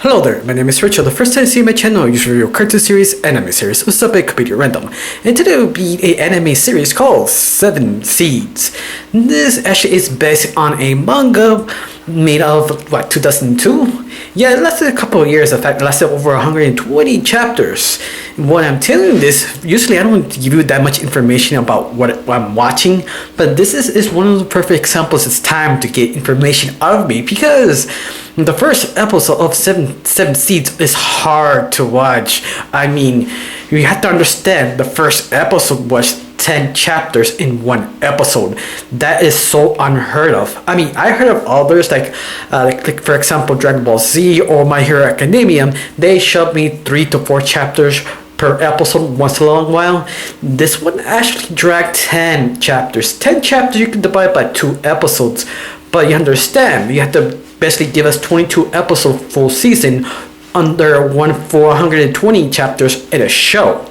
Hello there, my name is Richard. The first time you see my channel, I usually review cartoon series, anime series, or subject could be random. And today will be an anime series called Seven Seeds. This actually is based on a manga made of, 2002? Yeah, it lasted a couple of years. In fact, it lasted over 120 chapters. When I'm telling you this, usually I don't give you that much information about what I'm watching, but this is one of the perfect examples. It's time to get information out of me because the first episode of Seven Seeds is hard to watch. I mean, you have to understand the first episode was 10 chapters in one episode. That is so unheard of. I mean, I heard of others like for example Dragon Ball Z or My Hero Academia. They showed me 3 to 4 chapters per episode once in a long while. This one actually dragged 10 chapters. 10 chapters you can divide by 2 episodes, but you understand you have to basically give us 22 episode full season under 420 chapters in a show.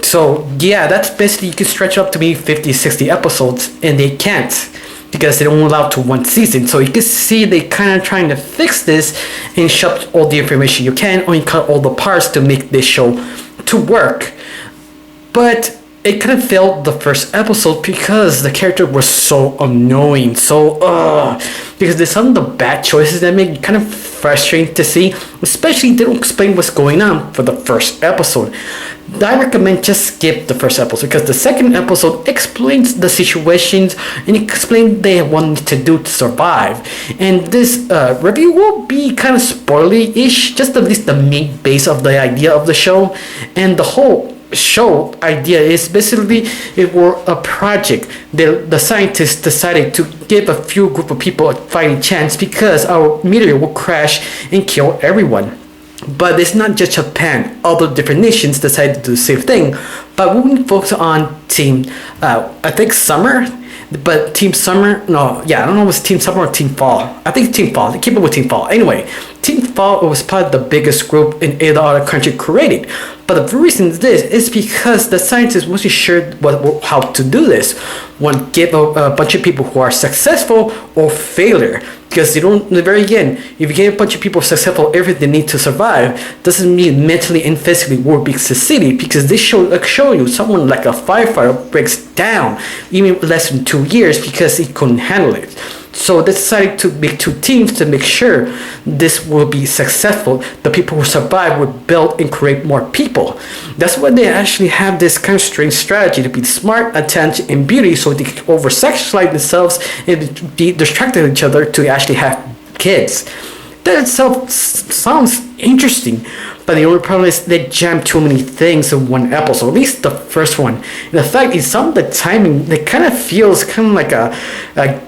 So yeah, that's basically, you can stretch up to maybe 50-60 episodes, and they can't because they don't allow to one season. So you can see they kind of trying to fix this and shove all the information you can, or you cut all the parts to make this show to work. But it kind of failed the first episode because the character was so annoying, because there's some of the bad choices that make it kind of frustrating to see, especially they don't explain what's going on for the first episode. I recommend just skip the first episode because the second episode explains the situations and explains what they wanted to do to survive. And this review will be kind of spoilery-ish, just at least the main base of the idea of the show. And the whole show idea is basically it were a project. The scientists decided to give a few group of people a fighting chance because our meteor will crash and kill everyone. But it's not just Japan. Other different nations decided to do the same thing. But we will focus on Team, I think Summer. But Team Summer, no, yeah, I don't know if it's Team Summer or Team Fall. I think Team Fall. Keep it with Team Fall. Anyway, Team Fall was probably the biggest group in any other country created. But the reason this is because the scientists wasn't sure how to do this. One, give a bunch of people who are successful or failure. Because they don't, in the very end, if you get a bunch of people successful, everything they need to survive, doesn't mean mentally and physically will be succeeding. Because they show you someone like a firefighter breaks down even less than 2 years because he couldn't handle it. So they decided to make 2 teams to make sure this will be successful. The people who survive will build and create more people. That's why they actually have this kind of strange strategy to be smart, attention, and beauty, so they can over-sexualize themselves and be distracted each other to actually have kids. That itself sounds interesting, but the only problem is they jam too many things in one episode, at least the first one. And the fact is some of the timing, it kind of feels kind of like a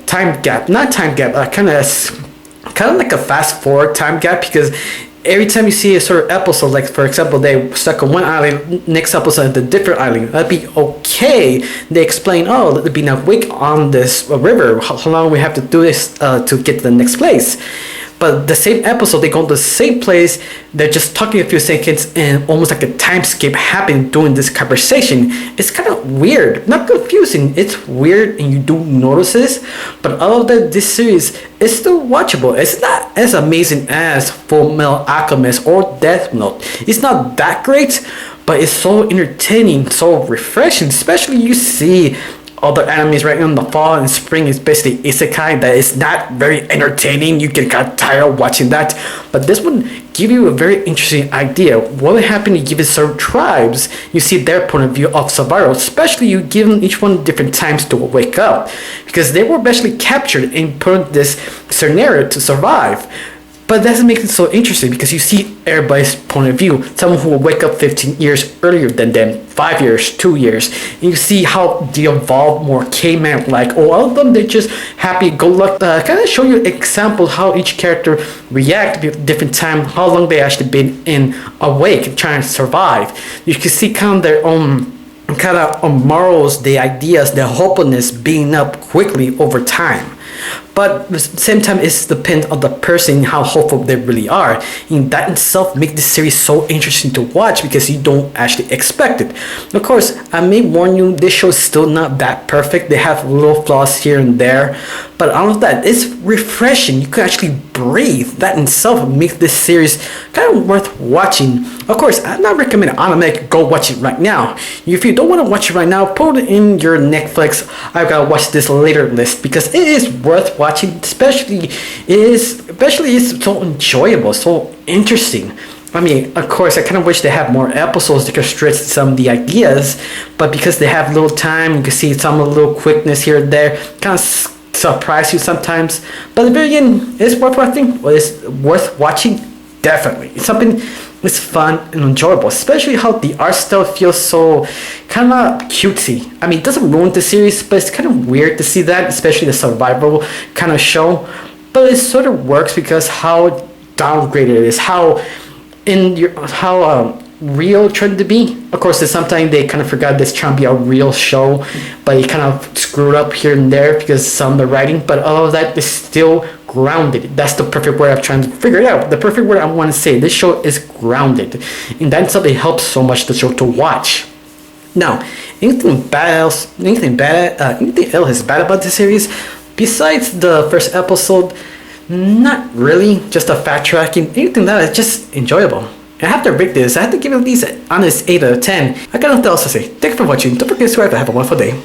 time gap, not time gap, kind of like a fast forward time gap, because every time you see a sort of episode, like for example, they stuck on one island, next episode at a different island, that'd be okay. They explain, there'd be a week on this river, how long we have to do this to get to the next place. But the same episode, they go to the same place, they're just talking a few seconds and almost like a time skip happening during this conversation. It's kind of weird, not confusing, it's weird and you do notice this. But other than this series, it's still watchable. It's not as amazing as Full Metal Alchemist or Death Note. It's not that great, but it's so entertaining, so refreshing, especially you see other animes right now in the fall and spring is basically isekai that is not very entertaining. You get kind of tired of watching that, but this one give you a very interesting idea what would happen if you give it certain tribes. You see their point of view of survival, especially you give them each one different times to wake up, because they were basically captured and put in this scenario to survive. But that doesn't make it so interesting because you see everybody's point of view. Someone who will wake up 15 years earlier than them, 5 years, 2 years. And you see how they evolve more caveman-like. Or all of them, they're just happy-go-lucky. Kind of show you example how each character react at different time, how long they actually been in awake and trying to survive. You can see kind of their own kind of morals, the ideas, their hopefulness being up quickly over time. But at the same time, it depends on the person, how hopeful they really are. And that itself makes this series so interesting to watch because you don't actually expect it. Of course, I may warn you, this show is still not that perfect. They have little flaws here and there. But all of that, it's refreshing. You can actually breathe. That in itself makes this series kind of worth watching. Of course, I'm not recommending automatic go watch it right now. If you don't want to watch it right now, put it in your Netflix. I've got to watch this later list because it is worth watching. Especially it's so enjoyable, so interesting. I mean, of course, I kind of wish they had more episodes to stretch some of the ideas, but because they have little time, you can see some of the little quickness here and there, kind of surprise you sometimes. But at the very end, it's worth watching. Well, it's worth watching, definitely. It's something that's fun and enjoyable, especially how the art style feels so kind of cutesy. I mean, it doesn't ruin the series, but it's kind of weird to see that, especially the survival kind of show. But it sort of works because how downgraded it is, how real trying to be. Of course, sometimes they kind of forgot this trying to be a real show, but it kind of screwed up here and there because some of the writing. But all of that is still grounded. That's the perfect word I'm trying to figure it out. The perfect word I want to say. This show is grounded, and that's something that helps so much the show to watch. Now, anything else is bad about this series besides the first episode? Not really, just a fact tracking. Anything that is just enjoyable. And I have to rate this. I have to give it at least an honest 8 out of 10. I got nothing else to say. Thank you for watching. Don't forget to subscribe and have a wonderful day.